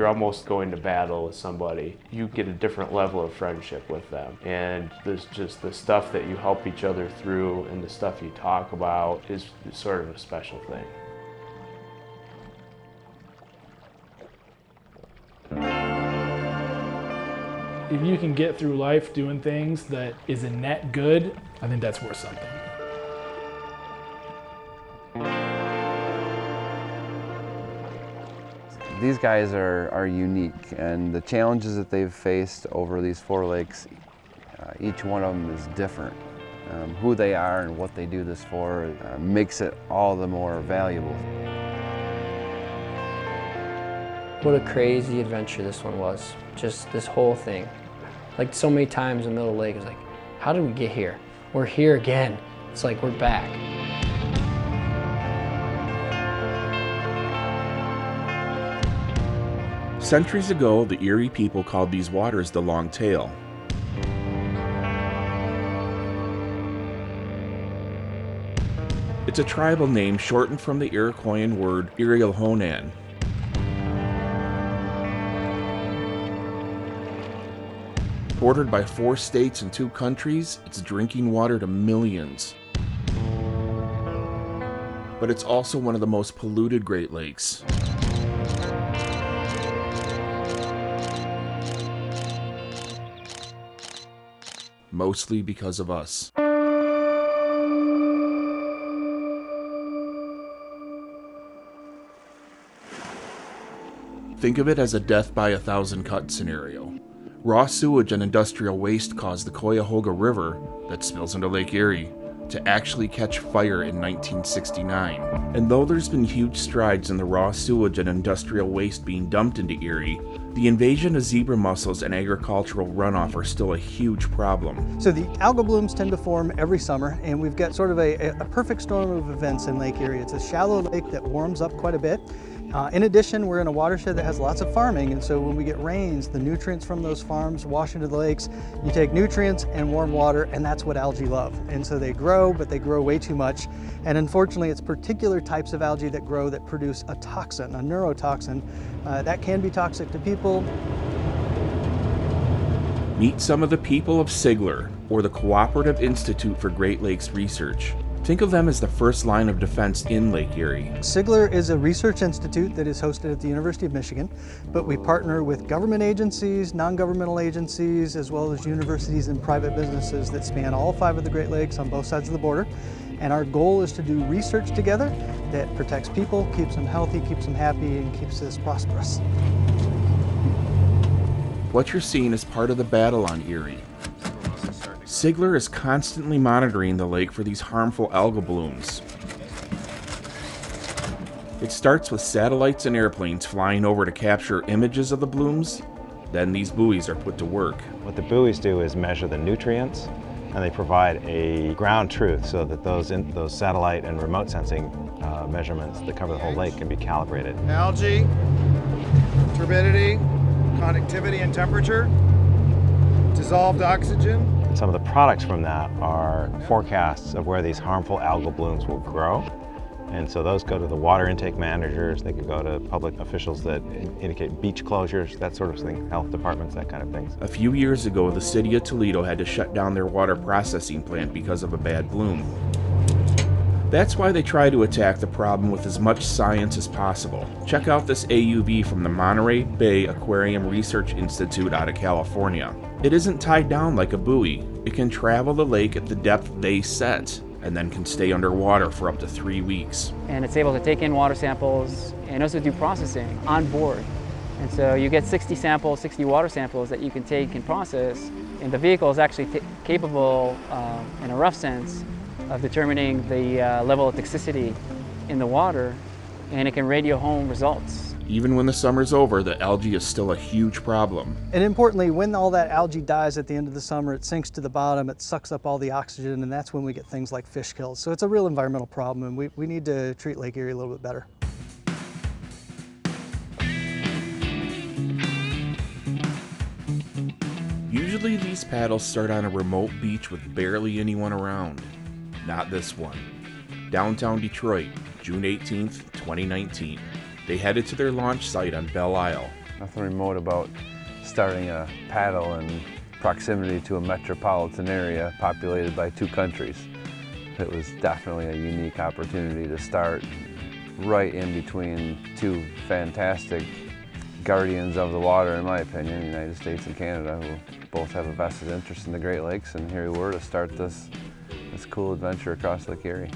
you're almost going to battle with somebody. You get a different level of friendship with them. And there's just the stuff that you help each other through and the stuff you talk about is sort of a special thing. If you can get through life doing things that is a net good, I think that's worth something. These guys are unique, and the challenges that they've faced over these 4 lakes, each one of them is different. Who they are and what they do this for makes it all the more valuable. What a crazy adventure this one was. Just this whole thing. Like so many times in the middle of the lake, it's like, how did we get here? We're here again. It's like we're back. Centuries ago, the Erie people called these waters the Long Tail. It's a tribal name shortened from the Iroquoian word Irielhonan. Bordered by 4 states and 2 countries, it's drinking water to millions. But it's also one of the most polluted Great Lakes. Mostly because of us. Think of it as a death by 1,000 cut scenario. Raw sewage and industrial waste caused the Cuyahoga River, that spills into Lake Erie, to actually catch fire in 1969. And though there's been huge strides in the raw sewage and industrial waste being dumped into Erie, the invasion of zebra mussels and agricultural runoff are still a huge problem. So the algal blooms tend to form every summer, and we've got sort of a perfect storm of events in Lake Erie. It's a shallow lake that warms up quite a bit. In addition, we're in a watershed that has lots of farming, and so when we get rains, the nutrients from those farms wash into the lakes. You take nutrients and warm water, and that's what algae love. And so they grow, but they grow way too much. And unfortunately, it's particular types of algae that grow that produce a toxin, a neurotoxin, that can be toxic to people. Meet some of the people of SIGLR, or the Cooperative Institute for Great Lakes Research. Think of them as the first line of defense in Lake Erie. SIGLR is a research institute that is hosted at the University of Michigan, but we partner with government agencies, non-governmental agencies, as well as universities and private businesses that span all 5 of the Great Lakes on both sides of the border. And our goal is to do research together that protects people, keeps them healthy, keeps them happy, and keeps us prosperous. What you're seeing is part of the battle on Erie. SIGLR is constantly monitoring the lake for these harmful algal blooms. It starts with satellites and airplanes flying over to capture images of the blooms. Then these buoys are put to work. What the buoys do is measure the nutrients, and they provide a ground truth so that those satellite and remote sensing measurements that cover the whole lake can be calibrated. Algae, turbidity, conductivity and temperature, dissolved oxygen. And some of the products from that are forecasts of where these harmful algal blooms will grow. And so those go to the water intake managers, they could go to public officials that indicate beach closures, that sort of thing, health departments, that kind of thing. A few years ago, the city of Toledo had to shut down their water processing plant because of a bad bloom. That's why they try to attack the problem with as much science as possible. Check out this AUV from the Monterey Bay Aquarium Research Institute out of California. It isn't tied down like a buoy. It can travel the lake at the depth they set, and then can stay underwater for up to 3 weeks. And it's able to take in water samples and also do processing on board. And so you get 60 water samples that you can take and process, and the vehicle is actually capable, in a rough sense, of determining the level of toxicity in the water, and it can radio home results. Even when the summer's over, the algae is still a huge problem. And importantly, when all that algae dies at the end of the summer, it sinks to the bottom, it sucks up all the oxygen, and that's when we get things like fish kills. So it's a real environmental problem, and we need to treat Lake Erie a little bit better. Usually these paddles start on a remote beach with barely anyone around. Not this one. Downtown Detroit, June 18th, 2019. They headed to their launch site on Belle Isle, Nothing remote about starting a paddle in proximity to a metropolitan area populated by 2 countries. It was definitely a unique opportunity to start right in between 2 fantastic guardians of the water, in my opinion, the United States and Canada, who both have a vested interest in the Great Lakes, and here we were to start this cool adventure across Lake Erie.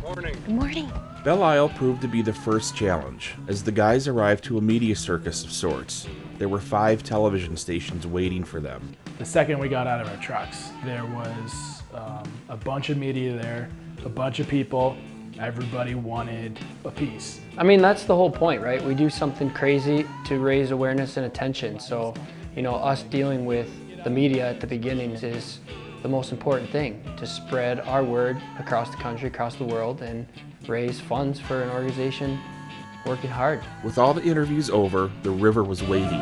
Morning. Good morning. Belle Isle proved to be the first challenge, as the guys arrived to a media circus of sorts. There were 5 television stations waiting for them. The second we got out of our trucks, there was a bunch of media there, a bunch of people. Everybody wanted a piece. I mean, that's the whole point, right? We do something crazy to raise awareness and attention. So, us dealing with the media at the beginning is the most important thing, to spread our word across the country, across the world, and raise funds for an organization working hard. With all the interviews over, the river was waiting.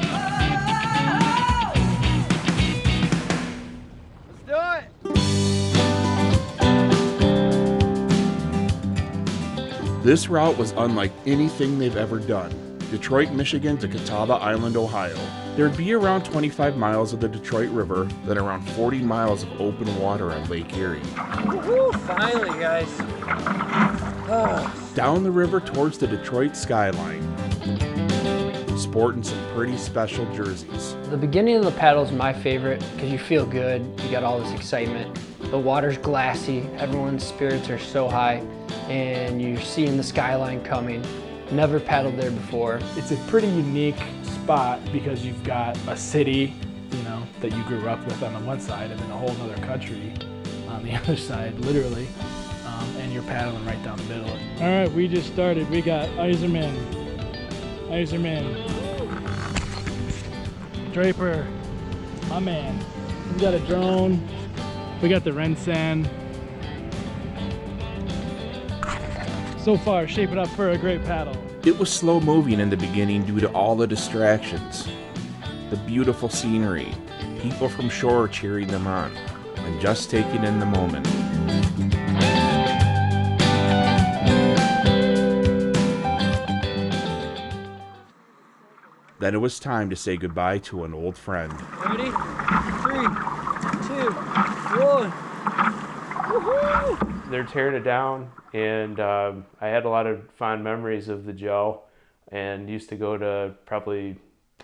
This route was unlike anything they've ever done. Detroit, Michigan to Catawba Island, Ohio. There'd be around 25 miles of the Detroit River, then around 40 miles of open water on Lake Erie. Woo, finally, guys. Down the river towards the Detroit skyline. Sporting some pretty special jerseys. The beginning of the paddle is my favorite because you feel good, you got all this excitement. The water's glassy, everyone's spirits are so high, and you're seeing the skyline coming. Never paddled there before. It's a pretty unique spot because you've got a city, that you grew up with on the one side, and then a whole other country on the other side, literally. And you're paddling right down the middle. All right, we just started. We got Iserman, Draper, my man. We got a drone. We got the Rensan. So far, shaping up for a great paddle. It was slow moving in the beginning due to all the distractions. The beautiful scenery, people from shore cheering them on, and just taking in the moment. Then it was time to say goodbye to an old friend. Ready? 3, 2, 1. Woohoo! They're tearing it down, and I had a lot of fond memories of the Joe, and used to go to probably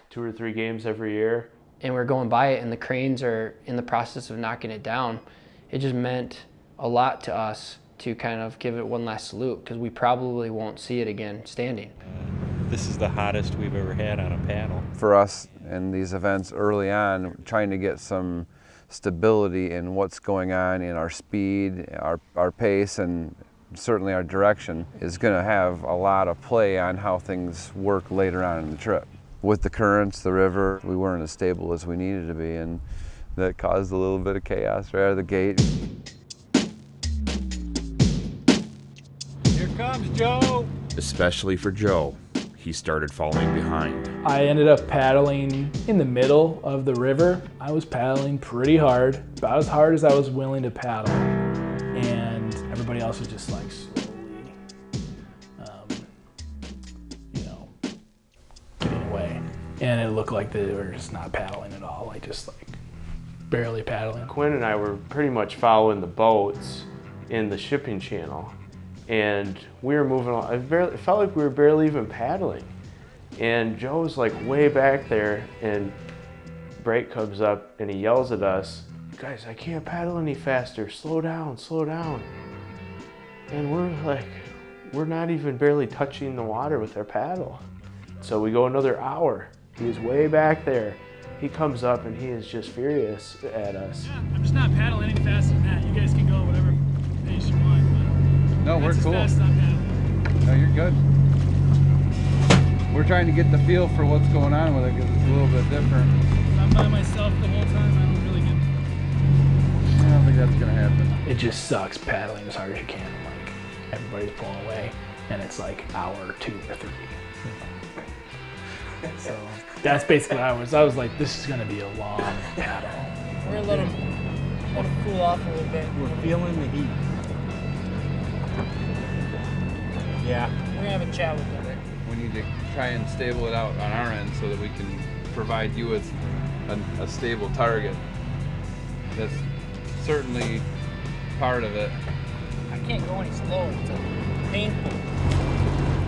2 or 3 games every year. And we're going by it, and the cranes are in the process of knocking it down. It just meant a lot to us to kind of give it one last salute, because we probably won't see it again standing. This is the hottest we've ever had on a paddle. For us in these events early on, trying to get some stability in what's going on in our speed, our pace, and certainly our direction is going to have a lot of play on how things work later on in the trip. With the currents, the river, we weren't as stable as we needed to be, and that caused a little bit of chaos right out of the gate. Here comes Joe. Especially for Joe. He started falling behind. I ended up paddling in the middle of the river. I was paddling pretty hard, about as hard as I was willing to paddle. And everybody else was just like slowly, getting away. And it looked like they were just not paddling at all, just barely paddling. Quinn and I were pretty much following the boats in the shipping channel, and we were moving along. It felt like we were barely even paddling. And Joe was way back there, and Bright comes up and he yells at us, "Guys, I can't paddle any faster, slow down, slow down." And we're not even barely touching the water with our paddle. So we go another hour. He is way back there. He comes up and he is just furious at us. Yeah, I'm just not paddling any faster than that. You guys can go whatever pace you want. No, we're cool. Fast as I'm paddling. No, you're good. We're trying to get the feel for what's going on with it because it's a little bit different. If I'm by myself the whole time, I don't really get. I don't think that's gonna happen. It just sucks paddling as hard as you can. Everybody's pulling away, and it's hour 2 or 3. So that's basically what I was like, this is gonna be a long paddle. We're gonna let them cool off a little bit. We're feeling the heat. Yeah. We're gonna have a chat with them. We need to try and stable it out on our end so that we can provide you with a stable target. That's certainly part of it. I can't go any slower. It's painful.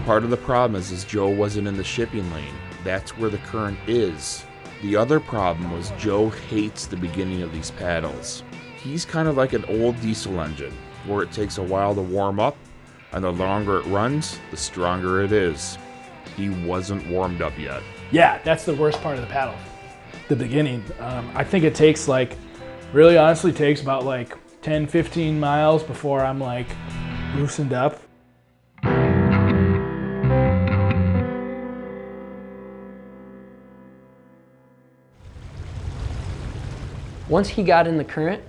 Part of the problem is Joe wasn't in the shipping lane. That's where the current is. The other problem was Joe hates the beginning of these paddles. He's kind of like an old diesel engine, where it takes a while to warm up, and the longer it runs, the stronger it is. He wasn't warmed up yet. Yeah, that's the worst part of the paddle. The beginning. I think it takes really honestly takes about 10, 15 miles before I'm loosened up. Once he got in the current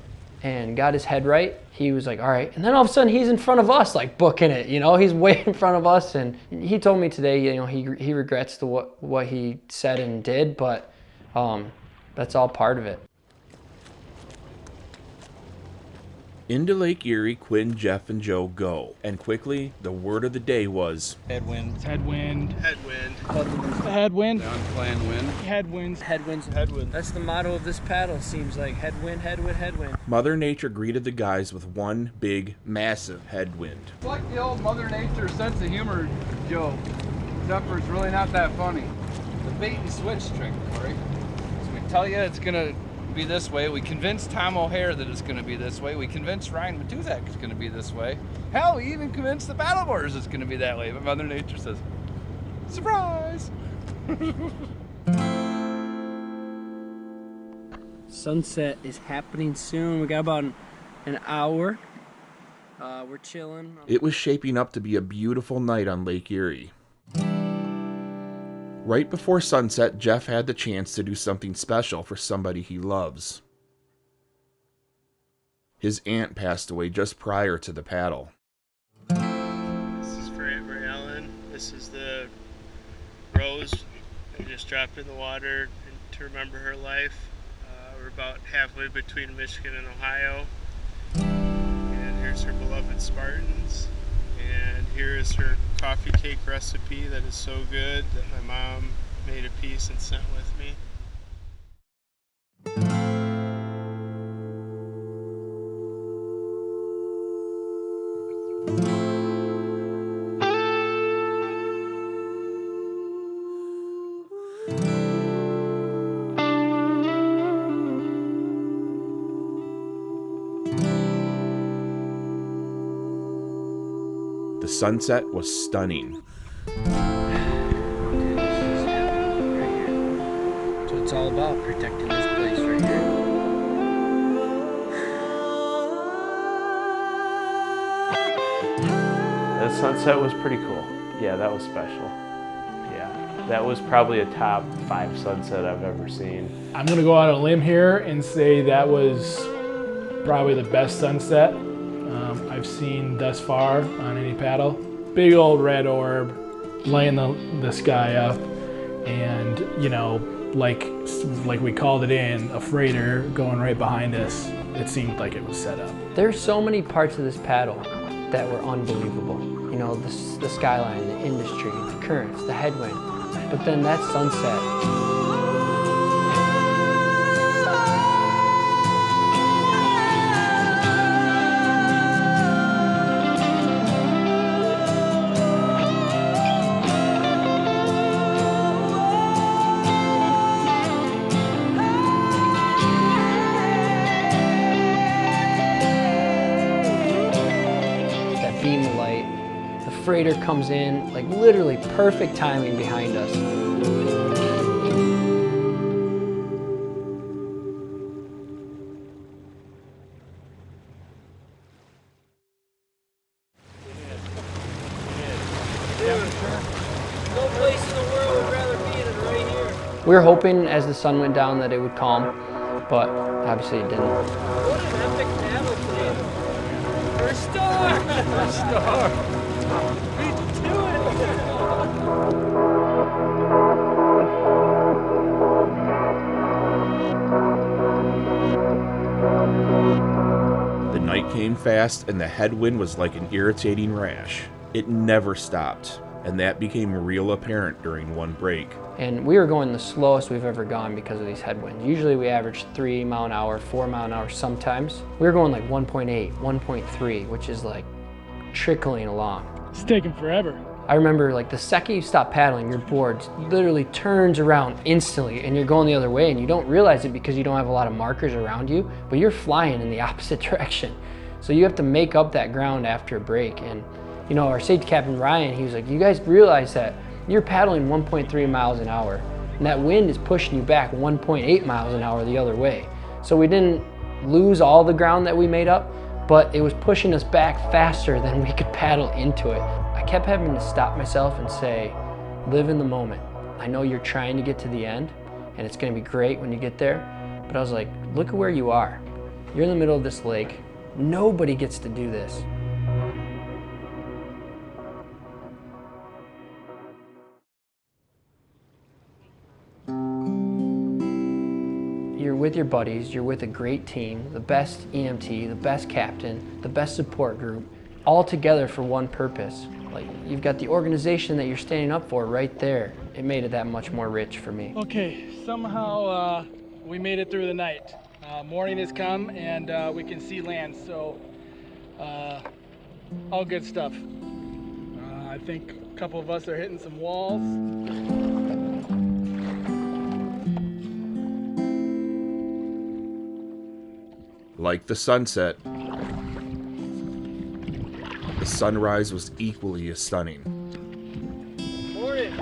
and got his head right, he was like, all right. And then all of a sudden he's in front of us, booking it, he's way in front of us. And he told me today, he regrets what he said and did, but that's all part of it. Into Lake Erie, Quinn, Jeff, and Joe go. And quickly, the word of the day was... Headwind. Headwind. Headwind. Headwind. Unplanned wind. Headwinds. Headwinds. Headwind. That's the motto of this paddle, seems like. Headwind, headwind, headwind. Mother Nature greeted the guys with one big, massive headwind. It's like the old Mother Nature sense of humor joke. Except for it's really not that funny. The bait and switch trick, Corey. So we tell you it's gonna be this way. We convinced Tom O'Hare that it's gonna be this way. We convinced Ryan Matuzak it's gonna be this way. Hell, we even convinced the paddleboarders it's gonna be that way. But Mother Nature says, surprise! Sunset is happening soon. We got about an hour. We're chilling. It was shaping up to be a beautiful night on Lake Erie. Right before sunset, Jeff had the chance to do something special for somebody he loves. His aunt passed away just prior to the paddle. This is for Aunt Mary Ellen. This is the rose I just dropped in the water to remember her life. We're about halfway between Michigan and Ohio. And here's her beloved Spartans. And here is her coffee cake recipe that is so good that my mom made a piece and sent with me. The sunset was stunning. That's what it's all about, protecting this place right here. That sunset was pretty cool. Yeah, that was special. Yeah, that was probably a top 5 sunset I've ever seen. I'm gonna go out on a limb here and say that was probably the best sunset I've seen thus far on any paddle. Big old red orb laying the sky up, and like we called it in, a freighter going right behind us. It seemed like it was set up. There's so many parts of this paddle that were unbelievable. The skyline, the industry, the currents, the headwind, but then that sunset. Beam of light. The freighter comes in, literally perfect timing behind us. No place in the world would rather be than right here. We were hoping as the sun went down that it would calm, but obviously it didn't. What an epic paddle today. We're a star! We're a star! Beat to The night came fast and the headwind was like an irritating rash. It never stopped. and that became real apparent during one break. And we were going the slowest we've ever gone because of these headwinds. Usually we average 3 mile an hour, 4 mile an hour sometimes. We were going like 1.8, 1.3, which is like trickling along. It's taking forever. I remember like the second you stop paddling, your board literally turns around instantly and you're going the other way and you don't realize it because you don't have a lot of markers around you, but you're flying in the opposite direction. So you have to make up that ground after a break. And you know, our safety captain, Ryan, he was like, you guys realize that you're paddling 1.3 miles an hour and that wind is pushing you back 1.8 miles an hour the other way. So we didn't lose all the ground that we made up, but it was pushing us back faster than we could paddle into it. I kept having to stop myself and say, live in the moment. I know you're trying to get to the end and it's gonna be great when you get there, but I was like, look at where you are. You're in the middle of this lake. Nobody gets to do this. You're with your buddies, you're with a great team, the best EMT, the best captain, the best support group, all together for one purpose. Like, you've got the organization that you're standing up for right there. It made it that much more rich for me. Okay, somehow we made it through the night. Morning has come and we can see land, so all good stuff. I think a couple of us are hitting some walls. Like the sunset, the sunrise was equally as stunning. Morning.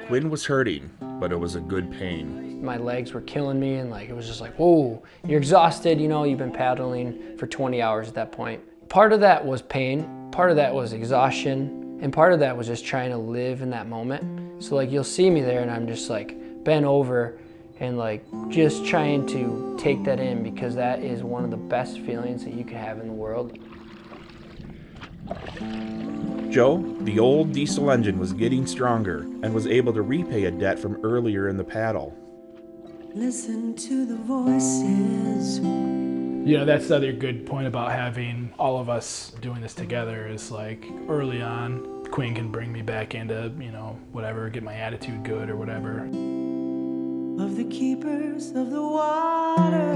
Quinn was hurting, but it was a good pain. My legs were killing me and like it was just like, whoa, you're exhausted, you know, you've been paddling for 20 hours at that point. Part of that was pain, part of that was exhaustion, and part of that was just trying to live in that moment. So like you'll see me there and I'm just like bent over and like just trying to take that in because that is one of the best feelings that you could have in the world. Joe, the old diesel engine, was getting stronger and was able to repay a debt from earlier in the paddle. Listen to the voices. You know, that's the other good point about having all of us doing this together is like early on, Quinn can bring me back into, you know, whatever, get my attitude good or whatever. Of the keepers of the water.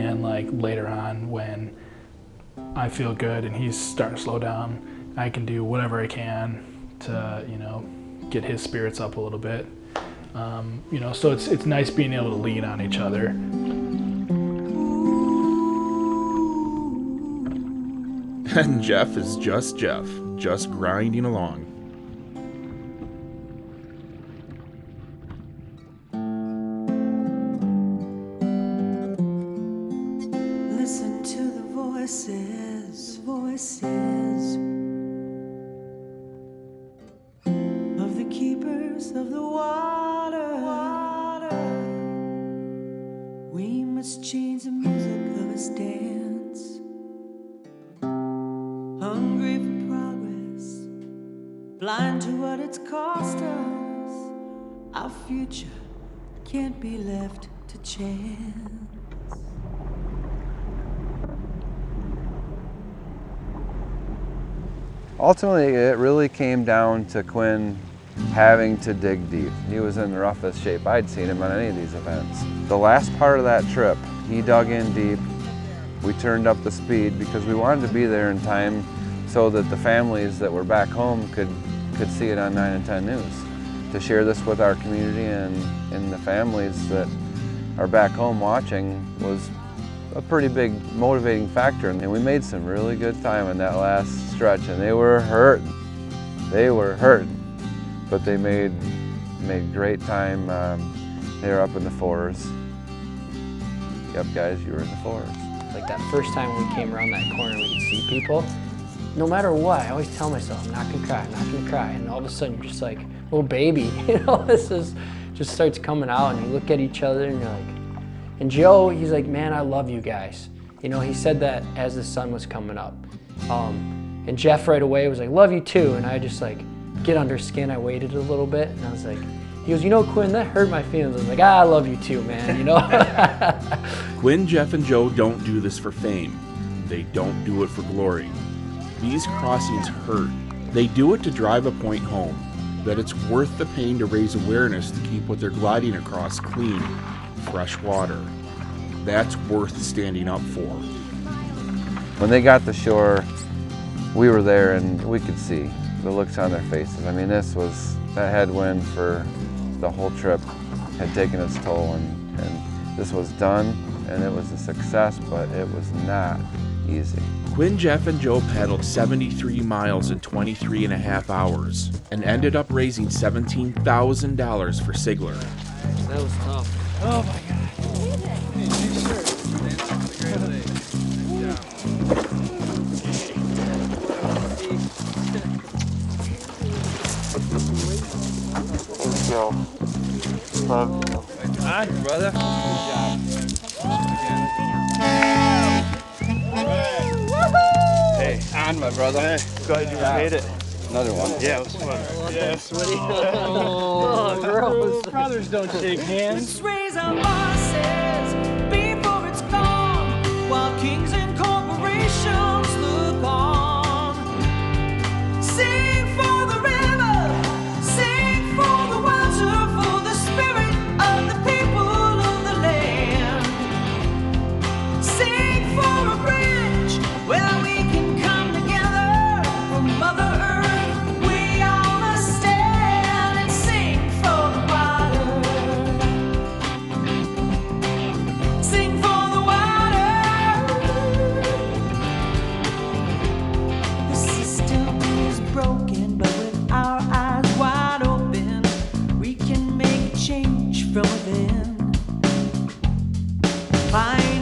And like later on when I feel good and he's starting to slow down, I can do whatever I can to, you know, get his spirits up a little bit. You know, so it's nice being able to lean on each other. And Jeff is just Jeff, just grinding along. Listen to the voices, voices of the keepers of the water. We must change the music of its dance. Hungry for progress, blind to what it's cost us. Our future can't be left to chance. Ultimately, it really came down to Quinn having to dig deep. He was in the roughest shape I'd seen him on any of these events. The last part of that trip, he dug in deep. We turned up the speed because we wanted to be there in time so that the families that were back home could see it on 9 and 10 News. To share this with our community and the families that are back home watching was a pretty big motivating factor. And we made some really good time in that last stretch, and they were hurting. They were hurting, but they made great time. They were up in the fours. Yep, guys, you were in the fours. Like that first time we came around that corner, we could see people. No matter what, I always tell myself, I'm not gonna cry, I'm not gonna cry. And all of a sudden, you're just like, little baby, you know, this is just starts coming out, and you look at each other, and you're like, and Joe, he's like, man, I love you guys. You know, he said that as the sun was coming up. And Jeff right away was like, love you too. And I just like, get under skin, I waited a little bit, and I was like, he goes, you know, Quinn, that hurt my feelings. I was like, I love you too, man, you know? Quinn, Jeff, and Joe don't do this for fame. They don't do it for glory. These crossings hurt. They do it to drive a point home, that it's worth the pain to raise awareness to keep what they're gliding across clean, fresh water. That's worth standing up for. When they got to shore, we were there and we could see the looks on their faces. I mean, that headwind for the whole trip had taken its toll, and this was done, and it was a success, but it was not easy. Quinn, Jeff, and Joe paddled 73 miles in 23 and a half hours and ended up raising $17,000 for Sigler. That was tough. Oh my God. Let's go. Love you. Hi, brother. Hey, on my brother. Hey, Glad you made it. another one. Yeah, it was fun. Yeah, sweaty. Oh, gross. Brothers don't shake hands. Let's raise our voices before it's gone, while kings and corporations look on. Sing for the river, sing for the water, for the spirit of the people of the land. Sing for a bridge where we can come together from Mother Earth. We all must stand and sing for the water. Sing for the water. The system is broken, but with our eyes wide open, we can make change from within. Find